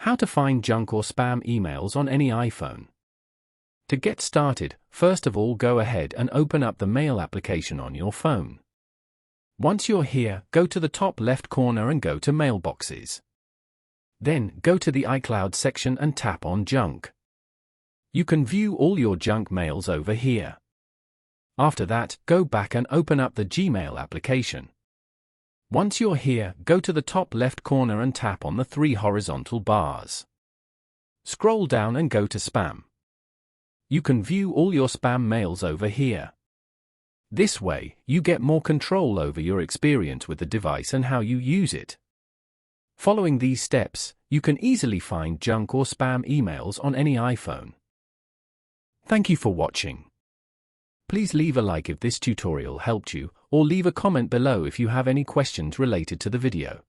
How to find junk or spam emails on any iPhone. To get started, first of all go ahead and open up the Mail application on your phone. Once you're here, go to the top left corner and go to Mailboxes. Then, go to the iCloud section and tap on Junk. You can view all your junk mails over here. After that, go back and open up the Gmail application. Once you're here, go to the top left corner and tap on the 3 horizontal bars. Scroll down and go to Spam. You can view all your spam mails over here. This way, you get more control over your experience with the device and how you use it. Following these steps, you can easily find junk or spam emails on any iPhone. Thank you for watching. Please leave a like if this tutorial helped you, or leave a comment below if you have any questions related to the video.